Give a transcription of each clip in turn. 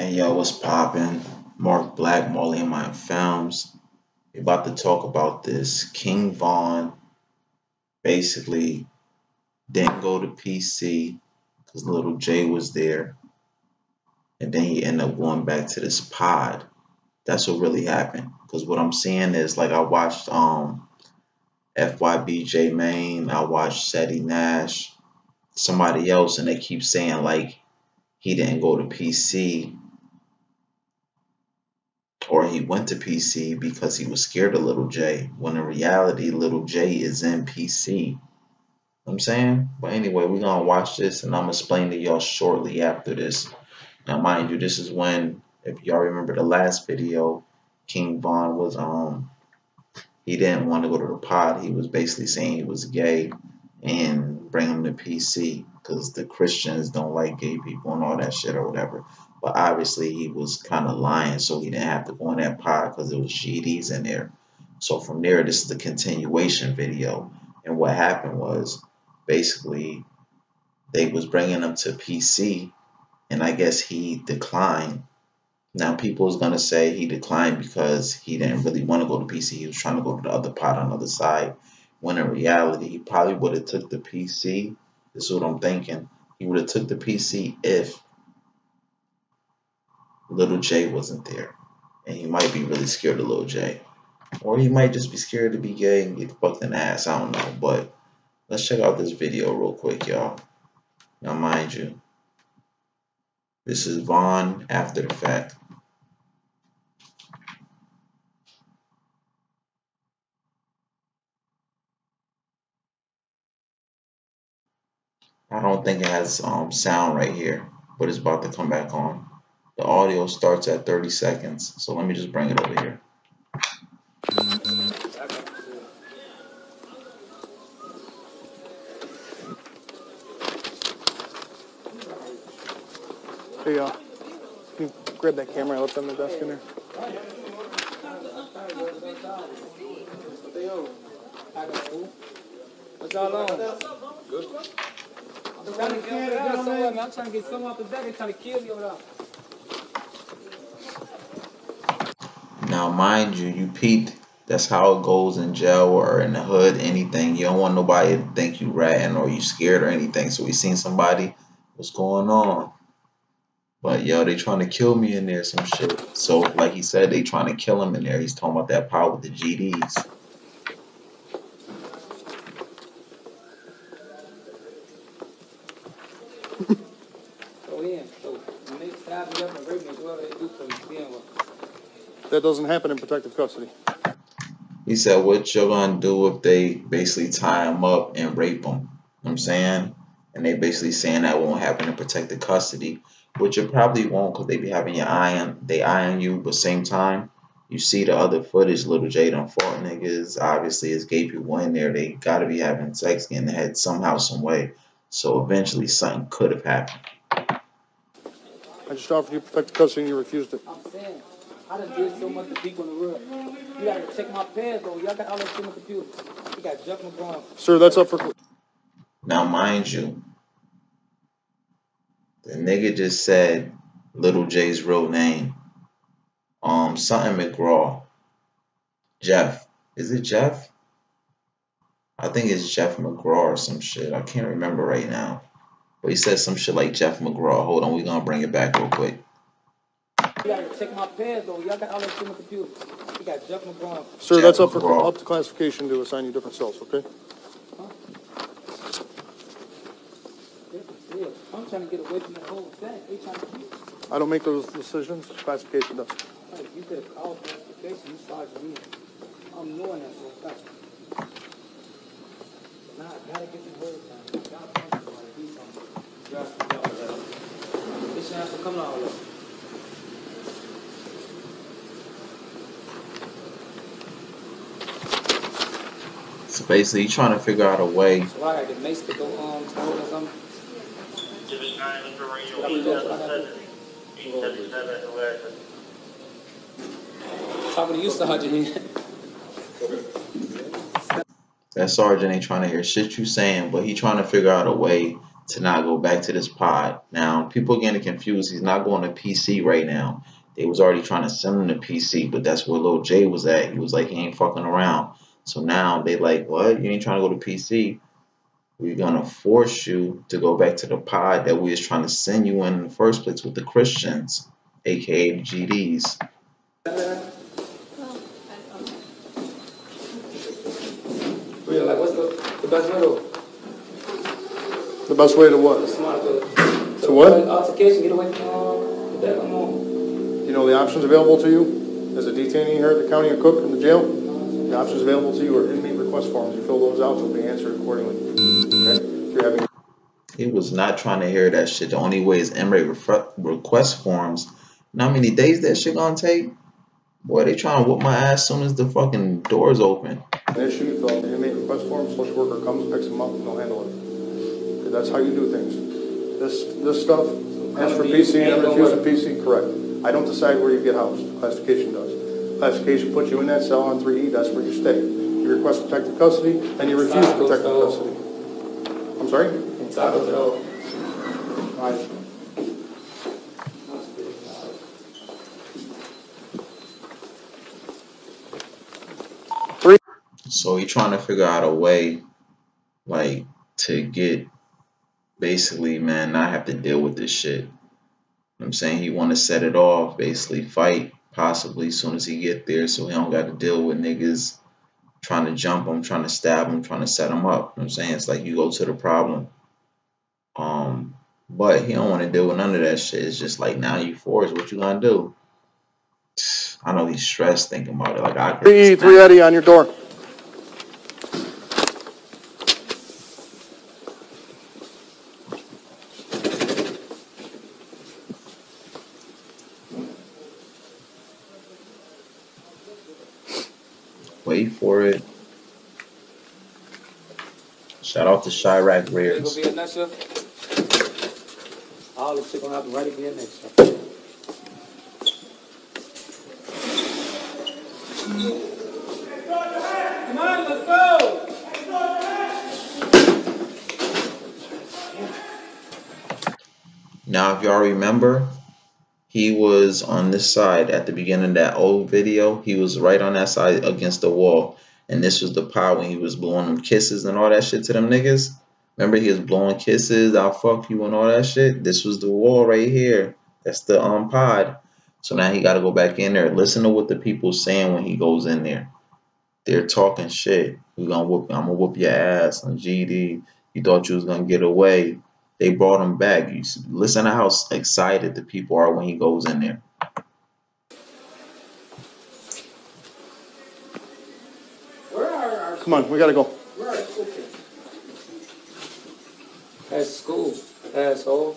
Hey yo, what's poppin'? Marc-Black, Marley and my films. We about to talk about this. King Von basically didn't go to PC because Lil Jay was there, and then he ended up going back to this pod. That's what really happened. Because what I'm seeing is like I watched FYBJ Main, I watched Seti Nash, somebody else, and they keep saying like he didn't go to PC or he went to PC because he was scared of Lil J, when in reality Lil J is in PC. You know what I'm saying? But anyway, we're gonna watch this and I'm gonna explain to y'all shortly after this. Now mind you, this is when, if y'all remember the last video, King Von was he didn't want to go to the pod. He was basically saying he was gay and bring him to PC because the Christians don't like gay people and all that shit or whatever. But obviously he was kind of lying, so he didn't have to go in that pod because there was GDs in there. So from there, this is the continuation video. And what happened was basically they was bringing him to PC, and I guess he declined. Now people is gonna say he declined because he didn't really want to go to PC. He was trying to go to the other pod on the other side. When in reality, he probably would have took the PC. This is what I'm thinking. He would have took the PC if Lil J wasn't there, and he might be really scared of Lil J, or he might just be scared to be gay and get fucked in the ass. I don't know, but let's check out this video real quick, y'all. Now, mind you, this is Von after the fact. I don't think it has sound right here, but it's about to come back on. The audio starts at 30 seconds, so let me just bring it over here. Hey y'all, can you grab that camera I left on the desk in there? What's y'all on? Good. I'm trying to get some off the back. They're trying to kill me over there. Now, mind you, you peeped. That's how it goes in jail or in the hood, anything. You don't want nobody to think you ratting or you scared or anything. So we seen somebody, what's going on? But yo, they trying to kill me in there, some shit. So like he said, they trying to kill him in there. He's talking about that power with the GDs. That doesn't happen in protective custody. He said, what you're gonna do if they basically tie him up and rape him? You know what I'm saying? And they basically saying that won't happen in protective custody, which it probably won't because they be having your eye on, they eye on you, but same time, you see the other footage, Lil J done fought niggas. Obviously, as gay people in there, they gotta be having sex in the head somehow, some way. So eventually something could have happened. I just offered you protective custody and you refused it. I'm saying, I done did so much to people in the world. You gotta check my pads though. Y'all got all that shit on the computer. You got Jeff McGraw. Sir, that's up for... Now, mind you, the nigga just said Lil J's real name. Something McGraw. Jeff. Is it Jeff? I think it's Jeff McGraw or some shit. I can't remember right now. But he said some shit like Jeff McGraw. Hold on, we're gonna bring it back real quick. You gotta check my pads though. Y'all got all that shit on the computer. You got Jeff McGraw. Sir, Jeff that's McGraw. up to classification to assign you different cells, okay? Huh? I'm trying to get away from the whole thing. They trying to keep. I don't make those decisions. Classification does. Hey, you could have called classification. You started me. I'm knowing that for a fact. Nah, I gotta get some word time. I gotta find somebody to do something. This chance will come out of it. So basically, he's trying to figure out a way. So I gotta get Mace to go told or something. Talking to you, Sergeant. That sergeant ain't trying to hear shit you saying, but he trying to figure out a way to not go back to this pod. Now, people are getting confused. He's not going to PC right now. They was already trying to send him to PC, but that's where Lil Jay was at. He was like, he ain't fucking around. So now they like, what? You ain't trying to go to PC? We're gonna force you to go back to the pod that we was trying to send you in the first place with the Christians, aka the GDs. Yeah, like what's the best way to? The best way to what? Smart To what? Altercation, get away from that. Come on. You know the options available to you as a detainee here at the county of Cook in the jail? The options available to you are inmate request forms. You fill those out, they'll be answered accordingly. Okay? If you're having... He was not trying to hear that shit. The only way is inmate request forms. You know how many days that shit gonna take? Boy, they trying to whoop my ass soon as the fucking doors open. An issue, you fill out the inmate request form, social worker comes, picks them up, and they'll handle it. Okay, that's how you do things. This stuff, ask for PC and refuse a PC, correct. I don't decide where you get housed. Classification does. Classification puts you in that cell on 3E, that's where you stay. You request protective custody, and you refuse protective custody. I'm sorry? Right. So he trying to figure out a way, like, to get, basically, man, not have to deal with this shit. You know what I'm saying? He want to set it off, basically fight, possibly, as soon as he get there, so he don't got to deal with niggas trying to jump him, trying to stab him, trying to set him up. You know what I'm saying? It's like you go to the problem. But he don't want to deal with none of that shit. It's just like, now you forced, what you gonna do? I know he's stressed thinking about it. Like, I could 3 Eddie on your door. wait for it. Shout out to Chirac Rares. All this shit gonna have to write again next year. Come on, let's go! Now, if y'all remember, he was on this side at the beginning of that old video. He was right on that side against the wall. And this was the part when he was blowing them kisses and all that shit to them niggas. Remember, he was blowing kisses, I'll fuck you and all that shit. This was the wall right here. That's the pod. So now he got to go back in there. Listen to what the people saying when he goes in there. They're talking shit. I'm gonna whoop your ass on GD. You thought you was gonna get away. They brought him back. You listen to how excited the people are when he goes in there. Come on, we gotta go. Where are school kids? That's school, asshole.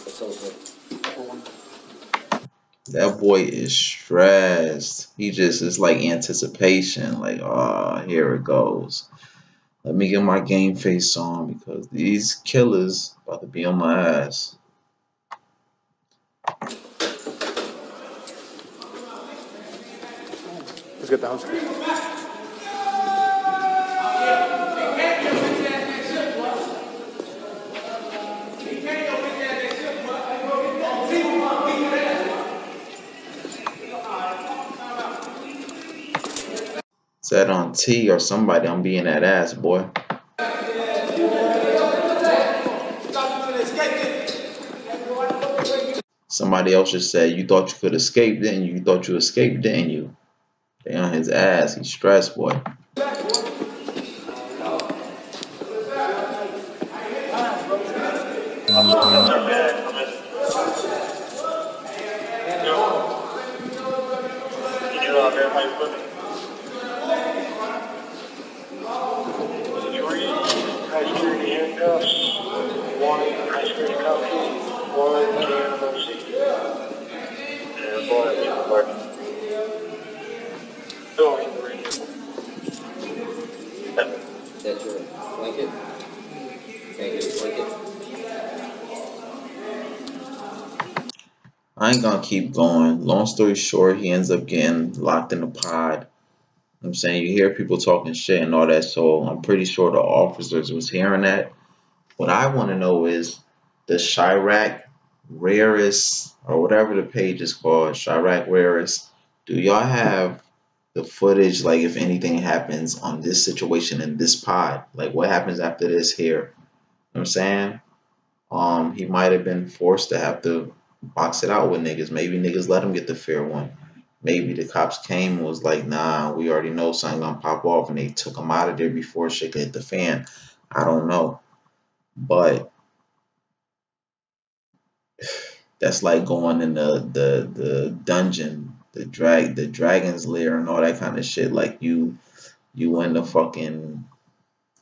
It's over. That boy is stressed. He just is like anticipation. Like, oh, here it goes. Let me get my game face on because these killers about to be on my ass. Let's get downstairs. Is that on T or somebody? I'm being that ass, boy. Somebody else just said, you thought you could escape, didn't you? You thought you escaped, didn't you? They on his ass. He's stressed, boy. That's your blanket. Can't get a blanket. I ain't gonna keep going. Long story short, he ends up getting locked in the pod. I'm saying, you hear people talking shit and all that, so I'm pretty sure the officers was hearing that. What I want to know is the Chirac Rarest, or whatever the page is called, Chirac Rarest. Do y'all have the footage, like if anything happens on this situation in this pod? Like what happens after this here? You know what I'm saying? He might have been forced to have to box it out with niggas. Maybe niggas let him get the fair one. Maybe the cops came and was like, nah, we already know something gonna pop off, and they took him out of there before shit could hit the fan. I don't know. But that's like going in the dungeon, the dragon's lair and all that kind of shit. Like you in the fucking,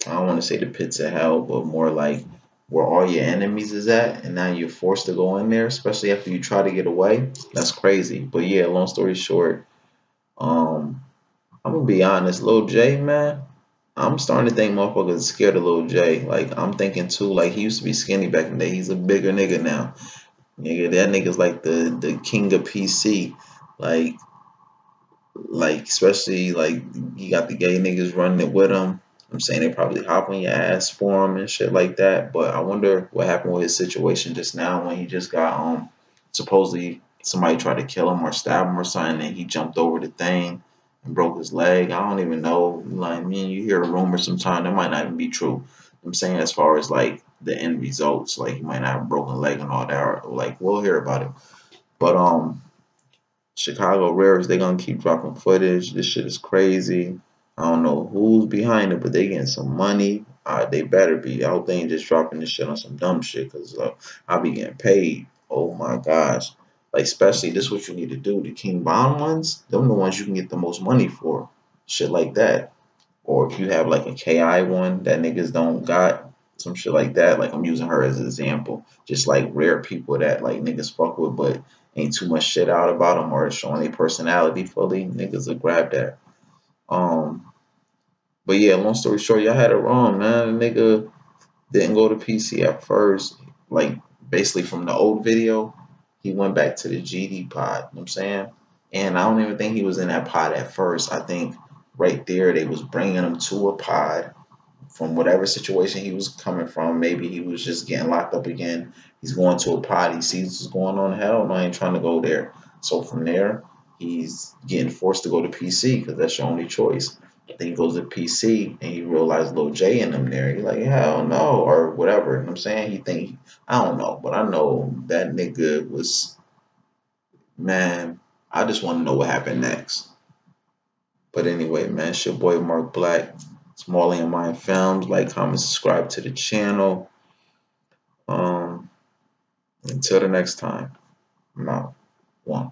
I don't want to say the pits of hell, but more like where all your enemies is at, and now you're forced to go in there, especially after you try to get away. That's crazy. But yeah, long story short, um, I'm gonna be honest, Lil J, man. I'm starting to think motherfuckers are scared of Lil J. Like I'm thinking too, like he used to be skinny back in the day. He's a bigger nigga now. Nigga, that nigga's like the king of PC. Like especially like you got the gay niggas running it with him. I'm saying they probably hop on your ass for him and shit like that. But I wonder what happened with his situation just now when he just got supposedly somebody tried to kill him or stab him or something, and he jumped over the thing and broke his leg. I don't even know. Like, I mean, you hear a rumor sometimes that might not even be true. I'm saying as far as like the end results, like he might not have a broken leg and all that. Or, like we'll hear about it. But Chicago Rares, they gonna keep dropping footage. This shit is crazy. I don't know who's behind it, but they getting some money. They better be. I hope they ain't just dropping this shit on some dumb shit, cause I'll be getting paid. Oh my gosh. Like especially this, what you need to do. The King Bond ones, them the ones you can get the most money for. Shit like that. Or if you have like a KI one that niggas don't got, some shit like that. Like I'm using her as an example. Just like rare people that like niggas fuck with, but ain't too much shit out about them or showing their personality fully. Niggas will grab that. Um, but yeah, long story short, y'all had it wrong, man. The nigga didn't go to PC at first. Like basically from the old video, he went back to the GD pod. You know what I'm saying? And I don't even think he was in that pod at first. I think right there they was bringing him to a pod from whatever situation he was coming from. Maybe he was just getting locked up again. He's going to a pod. He sees what's going on. Hell no, I ain't trying to go there. So from there, he's getting forced to go to PC because that's your only choice. Then he goes to PC and he realized Lil J in him there. He's like, hell no, or whatever. You know what I'm saying? He think, I don't know, but I know that nigga was, man, I just want to know what happened next. But anyway, man, it's your boy Marc-Black. It's Marley and Mind Films. Like, comment, subscribe to the channel. Until the next time, I'm out. One.